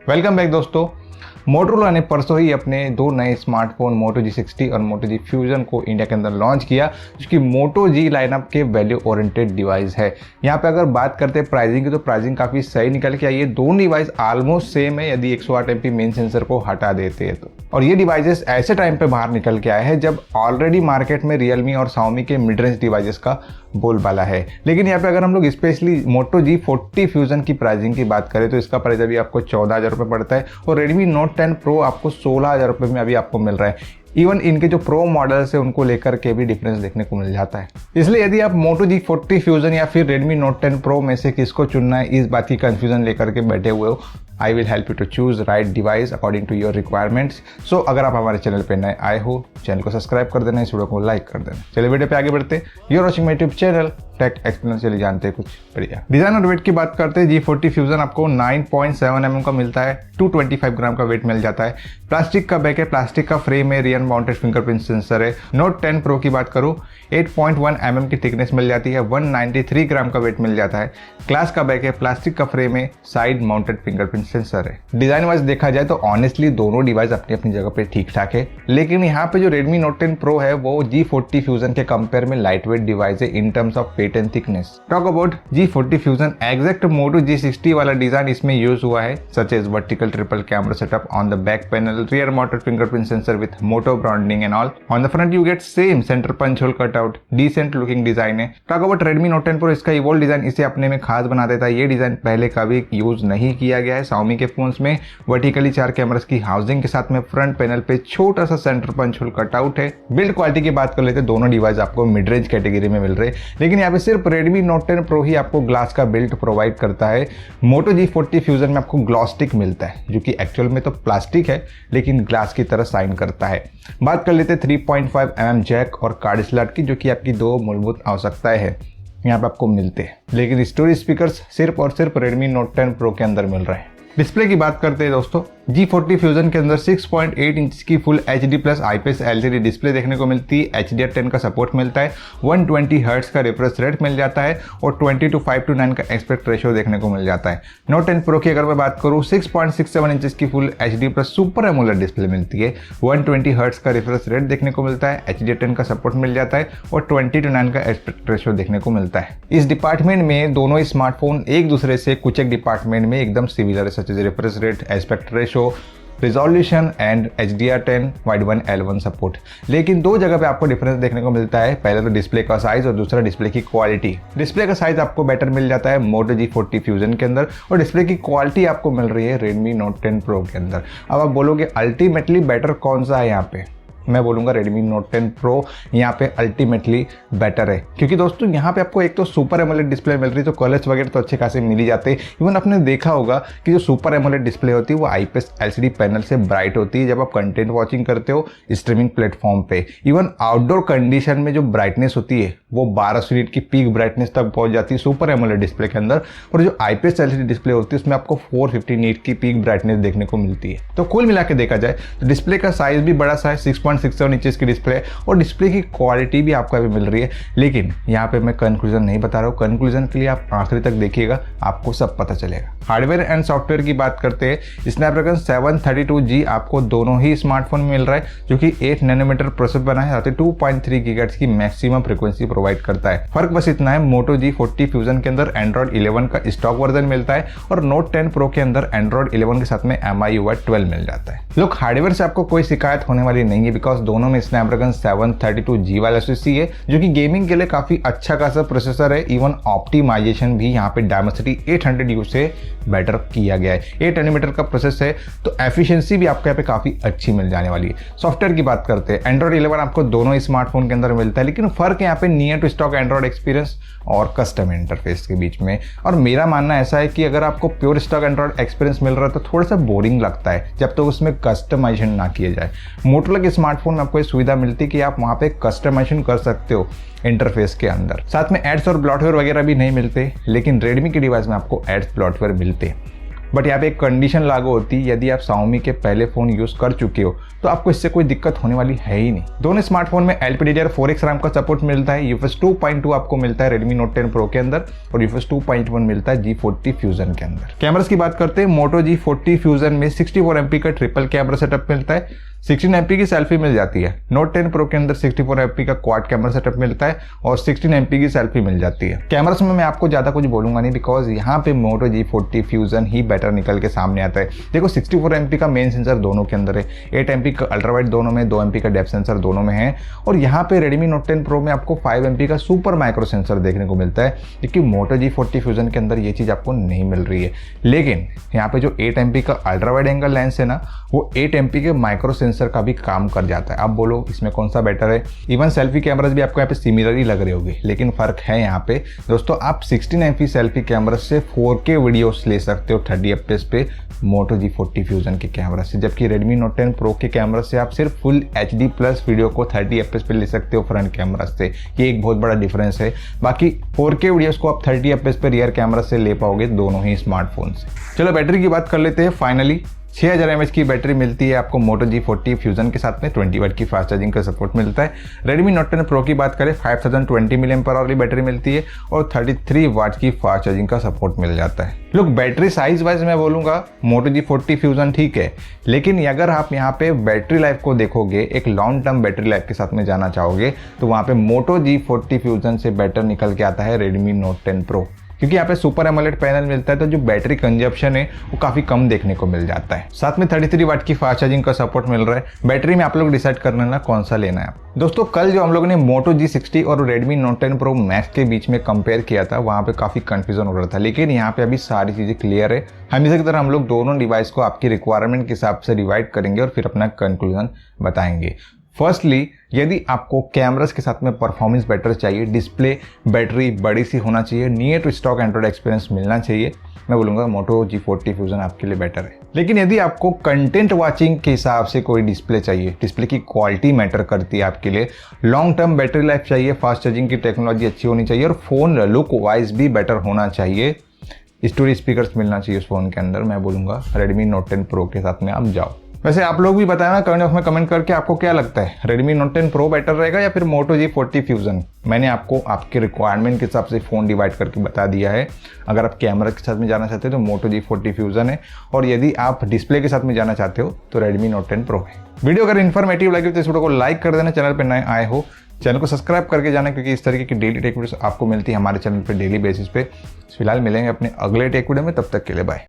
Welcome back दोस्तों। Motorola ने परसों ही अपने दो नए स्मार्टफोन मोटो G60 और मोटो G फ्यूजन को इंडिया के अंदर लॉन्च किया, जिसकी मोटो G लाइनअप के वैल्यू ओरिएंटेड डिवाइस है। यहाँ पे अगर बात करते हैं प्राइसिंग की, तो प्राइसिंग काफ़ी सही निकल के आई है। दोनों डिवाइस ऑलमोस्ट सेम है यदि 108 MP मेन सेंसर को हटा देते हैं तो। और ये डिवाइसेस ऐसे टाइम पे बाहर निकल के आए हैं जब ऑलरेडी मार्केट में रियलमी और Xiaomi के मिड रेंज डिवाइसेस का बोलबाला है। लेकिन यहाँ पे अगर हम लोग स्पेशली मोटो G40 फ्यूजन की प्राइसिंग की बात करें तो इसका प्राइस अभी आपको 14,000 रुपये पड़ता है और रेडमी नोट 10 प्रो आपको 16,000 रुपये में अभी आपको मिल रहा है। इवन इनके जो प्रो मॉडल्स है उनको लेकर के भी डिफरेंस देखने को मिल जाता है। इसलिए यदि आप मोटो G40 फ्यूजन या फिर रेडमी नोट 10 प्रो में से किसको चुनना है, इस बात की कंफ्यूजन लेकर के बैठे हुए हो, I will help you to choose right device according to your requirements. So अगर आप हमारे चैनल पे नए आए हो, चैनल को सब्सक्राइब कर देना, इस वीडियो को लाइक कर देना। चलिए वीडियो पे आगे बढ़ते हैं। You're watching my YouTube channel tech explainer. चलिए जानते हैं कुछ बढ़िया। डिजाइन और वेट की बात करते हैं। G40 फ्यूजन आपको 9.7 mm का मिलता है, 225 ग्राम का वेट मिल जाता है। प्लास्टिक का बैक है, प्लास्टिक का फ्रेम है, रियर माउंटेड फिंगरप्रिंट सेंसर है। नोट 10 प्रो की बात करूँ 8.1 mm की थिकनेस मिल जाती है, 193 ग्राम का वेट मिल जाता है। ग्लास का बैक है, प्लास्टिक का फ्रेम है, साइड माउंटेड फिंगरप्रिंट सेंसर है। डिजाइन वाइज देखा जाए तो ऑनेस्टली दोनों डिवाइस अपनी अपनी जगह पे ठीक ठाक है, लेकिन यहाँ पे जो रेडमी नोट 10 प्रो है वो G40 फ्यूजन के कंपेयर में लाइट वेट डिवाइस है in terms of weight and thickness. Talk about G40 fusion, exact Moto G60 वाला डिजाइन इसमें यूज हुआ है, such as vertical triple camera setup on the back panel, rear mounted fingerprint sensor with Moto branding and all. On the front you get same centre punch hole cutout, decent looking design है। Talk about Redmi Note 10 pro, इसका evolve design इसे अपने में खास बना देता है। ये डिजाइन पहले कभी यूज नहीं किया गया है। Xiaomi के फोन्स में वर्टिकली 4 कैमरास की हाउसिंग के साथ में फ्रंट पैनल पे छोटा सा सेंटर पंच होल कटआउट है। बिल्ड क्वालिटी की बात कर लेते हैं, दोनों डिवाइस आपको मिड रेंज कैटेगरी में मिल रहे हैं, लेकिन यहाँ पे सिर्फ रेडमी नोट 10 प्रो ही आपको ग्लास का बिल्ड प्रोवाइड करता है। मोटो G40 फ्यूजन में आपको ग्लॉस्टिक मिलता है, जो कि एक्चुअल में तो प्लास्टिक है लेकिन ग्लास की तरह साइन करता है। बात कर लेते हैं 3.5 mm जैक और कार्ड स्लॉट की, जो कि आपकी दो मूलभूत आवश्यकताएं है यहाँ पे आपको मिलते हैं, लेकिन स्टोरेज स्पीकर्स सिर्फ और सिर्फ रेडमी नोट 10 प्रो के अंदर मिल रहे हैं। डिस्प्ले की बात करते हैं दोस्तों, G40 फ्यूजन के अंदर 6.8 इंच की full HD plus IPS LCD display देखने को मिलती है। HDR10 का सपोर्ट मिलता है, 120 हर्ट्ज का रिफ्रेश रेट मिल जाता है और 20:5:9 का एस्पेक्ट रेशियो देखने को मिल जाता है। नोट 10 प्रो की अगर मैं बात करूँ 6.67 इंच की full HD plus super AMOLED display मिलती है, 120 हर्ट्ज का रिफ्रेश रेट देखने को मिलता है, HDR10 का सपोर्ट मिल जाता है और 20:9 का एस्पेक्ट रेशियो देखने को मिलता है। इस डिपार्टमेंट में दोनों ही स्मार्टफोन एक दूसरे से कुछ एक डिपार्टमेंट में एकदम सिमिलर है, such as refresh rate, aspect ratio, resolution and HDR10 Widevine L1 support. लेकिन दो जगह पे आपको डिफरेंस देखने को मिलता है, पहले तो डिस्प्ले का साइज और दूसरा डिस्प्ले की क्वालिटी। डिस्प्ले का साइज आपको बेटर मिल जाता है मोटो G40 फ्यूजन के अंदर और डिस्प्ले की क्वालिटी आपको मिल रही है रेडमी नोट 10 प्रो के अंदर। अब आप बोलोगे अल्टीमेटली बेटर कौन सा है यहाँ पे, मैं बोलूँगा रेडमी नोट 10 प्रो यहाँ पे अल्टीमेटली बेटर है, क्योंकि दोस्तों यहाँ पे आपको एक तो सुपर एमोलेड डिस्प्ले मिल रही है, तो कलर्स वगैरह तो अच्छे खासे मिल ही जाते हैं। इवन आपने देखा होगा कि जो सुपर एमोलेड डिस्प्ले होती है वो IPS LCD पैनल से ब्राइट होती है जब आप कंटेंट वॉचिंग करते हो स्ट्रीमिंग प्लेटफॉर्म पे। इवन आउटडोर कंडीशन में जो ब्राइटनेस होती है वो 1200 नीट की पीक ब्राइटनेस तक पहुँच जाती है सुपर एमोलेड डिस्प्ले के अंदर, और जो IPS LCD डिस्प्ले होती है उसमें आपको 450 नीट की पीक ब्राइटनेस देखने को मिलती है। तो कुल मिला के देखा जाए तो डिस्प्ले का साइज भी बड़ा सा है, 6.67 इंचेस की डिस्प्ले और डिस्प्ले की क्वालिटी भी आपको अभी मिल रही है। लेकिन यहाँ पे मैं कंक्लूजन नहीं बता रहा हूँ, कंक्लूजन के लिए आप आखिरी तक देखिएगा, आपको सब पता चलेगा। हार्डवेयर एंड सॉफ्टवेयर की बात करते हैं, स्नैपड्रैगन 732G आपको दोनों ही स्मार्टफोन में मिल रहा है, जो कि 8 नैनोमीटर प्रोसेसर बना है, साथ ही 2.3 गीगाहर्ट्ज की मैक्सिमम फ्रीक्वेंसी प्रोवाइड करता है। फर्क बस इतना है, मोटो G40 फ्यूजन के अंदर एंड्रॉइड 11 का स्टॉक वर्जन मिलता है और नोट 10 प्रो के अंदर एंड्रॉइड 11 के साथ में MIUI 12 मिल जाता है। लोग हार्डवेयर से आपको कोई शिकायत होने वाली नहीं है, बिकॉज दोनों में स्नैपड्रैगन 732G वाला SoC है, जो कि गेमिंग के लिए काफी अच्छा खासा प्रोसेसर है। इवन ऑप्टिमाइजेशन भी यहाँ पे डायमेंसिटी 800U से बेटर किया गया है। 8 नैनोमीटर का प्रोसेस है, तो एफिशिएंसी भी आपको यहाँ पे काफी अच्छी मिल जाने वाली है। सॉफ्टवेयर की बात करते हैं, एंड्रॉइड 11 आपको दोनों स्मार्टफोन के अंदर मिलता है, लेकिन फर्क यहाँ पे near to stock Android experience और कस्टम इंटरफेस के बीच में। और मेरा मानना ऐसा है कि अगर आपको प्योर स्टॉक एंड्रॉइड एक्सपीरियंस मिल रहा है तो थोड़ा सा बोरिंग लगता है जब तक तो उसमें कस्टमाइजेशन ना किया जाए। मोटोरोला के स्मार्टफोन में आपको ये सुविधा मिलती है कि आप वहाँ पे कस्टमाइजेशन कर सकते हो इंटरफेस के अंदर। साथ में एड्स और ब्लॉटवेयर वगैरह भी नहीं मिलते, लेकिन रेडमी के डिवाइस में आपको एड्स ब्लॉटवेयर मिलते हैं। बट यहाँ पे एक कंडीशन लागू होती है, यदि आप Xiaomi के पहले फ़ोन यूज़ कर चुके हो तो आपको इससे कोई दिक्कत होने वाली है ही नहीं। दोनों स्मार्टफोन में LPDDR4X रैम का सपोर्ट मिलता है। UFS 2.2 आपको मिलता है Redmi Note 10 Pro के अंदर और UFS 2.1 मिलता है G40 Fusion के अंदर। कैमरास की बात करते हैं, Moto G40 Fusion में 64 MP का ट्रिपल कैमरा सेटअप मिलता है, 16 MP की सेल्फी मिल जाती है। Note 10 Pro के अंदर 64 MP का क्वाड कैमरा सेटअप मिलता है और 16 MP की सेल्फी मिल जाती है। कैमरास में मैं आपको ज़्यादा कुछ बोलूंगा नहीं, बिकॉज यहाँ पे Moto G40 Fusion ही बेटर निकल के सामने आता है। देखो 64 MP का मेन सेंसर दोनों के अंदर है, 8 MP का अल्ट्रा वाइड दोनों में, 2 MP का डेप्थ सेंसर दोनों में है और यहाँ पे Redmi Note 10 Pro में आपको 5 MP का सुपर माइक्रो सेंसर देखने को मिलता है, क्योंकि Moto G40 Fusion के अंदर ये चीज़ आपको नहीं मिल रही है। लेकिन यहाँ पे जो 8 MP का अल्ट्रा वाइड एंगल लेंस है ना, वो 8 MP के माइक्रो सेंसर का भी काम कर जाता है। आप बोलो इसमें कौन सा बेटर है। इवन सेल्फी कैमरास भी आपको यहाँ पे सिमिलर ही लग रहे होंगे, लेकिन फर्क है यहाँ पे दोस्तों, आप 16 MP सेल्फी कैमरा से 4K वीडियोस ले सकते हो 30 FPS पे Moto G40 Fusion के कैमरा से, जबकि Redmi Note 10 Pro के कैमरा से आप सिर्फ फुल HD प्लस वीडियो को 30 FPS पे ले सकते हो फ्रंट कैमरा से। ये एक बहुत बड़ा डिफरेंस है। बाकी 4K वीडियोस को आप 30 FPS पे रियर कैमरा से ले पाओगे दोनों ही स्मार्टफोन से। चलो बैटरी की बात कर लेते हैं। फाइनली 6000 mAh की बैटरी मिलती है आपको Moto G40 Fusion के साथ में, 20 वाट की फास्ट चार्जिंग का सपोर्ट मिलता है। Redmi Note 10 Pro की बात करें 5020 mAh वाली बैटरी मिलती है और 33 वाट की फास्ट चार्जिंग का सपोर्ट मिल जाता है। लुक, बैटरी साइज वाइज मैं बोलूँगा Moto G40 Fusion ठीक है, लेकिन अगर आप यहाँ पे बैटरी लाइफ को देखोगे, एक लॉन्ग टर्म बैटरी लाइफ के साथ में जाना चाहोगे, तो वहाँ पे Moto G40 Fusion से बेटर निकल के आता है Redmi Note 10 Pro, क्योंकि यहाँ पे सुपर एमोलेड पैनल मिलता है, तो जो बैटरी कंजप्शन है वो काफ़ी कम देखने को मिल जाता है। साथ में 33 वाट की फास्ट चार्जिंग का सपोर्ट मिल रहा है। बैटरी में आप लोग डिसाइड करना ना कौन सा लेना है। दोस्तों कल जो हम लोगों ने Moto G60 और Redmi Note 10 Pro Max के बीच में कंपेयर किया था, वहाँ पे काफ़ी कंफ्यूजन हो रहा था, लेकिन यहाँ पे अभी सारी चीज़ें क्लियर है। हमेशा की तरह हम लोग दोनों डिवाइस को आपकी रिक्वायरमेंट के हिसाब से डिवाइड करेंगे और फिर अपना कंक्लूजन बताएंगे। फर्स्टली, यदि आपको कैमरास के साथ में परफॉर्मेंस बेटर चाहिए, डिस्प्ले बैटरी बड़ी सी होना चाहिए, near to stock Android experience मिलना चाहिए, मैं बोलूँगा Moto G40 Fusion आपके लिए बेटर है। लेकिन यदि आपको कंटेंट वाचिंग के हिसाब से कोई डिस्प्ले चाहिए, डिस्प्ले की क्वालिटी मैटर करती है आपके लिए, लॉन्ग टर्म बैटरी लाइफ चाहिए, फास्ट चार्जिंग की टेक्नोलॉजी अच्छी होनी चाहिए और फ़ोन लुक वाइज भी बेटर होना चाहिए, स्टोरेज स्पीकर्स मिलना चाहिए उस फ़ोन के अंदर, मैं बोलूँगा Redmi Note 10 Pro के साथ में आप जाओ। वैसे आप लोग भी बताया ना कमेंट बॉक्स में कमेंट करके आपको क्या लगता है, Redmi Note 10 Pro बेटर रहेगा या फिर Moto G40 Fusion। मैंने आपको आपके रिक्वायरमेंट के हिसाब से फ़ोन डिवाइड करके बता दिया है। अगर आप कैमरा के साथ में जाना चाहते हो तो Moto G40 Fusion है, और यदि आप डिस्प्ले के साथ में जाना चाहते हो तो Redmi Note 10 Pro है। वीडियो अगर इन्फॉर्मेटिव लगे तो इस वीडियो को लाइक कर देना, चैनल पर नए आए हो चैनल को सब्सक्राइब करके जाना, क्योंकि इस तरीके की डेली टेक वीडियोस आपको मिलती है हमारे चैनल पर डेली बेसिस पे। फिलहाल मिलेंगे अपने अगले टेक वीडियो में, तब तक के लिए बाय।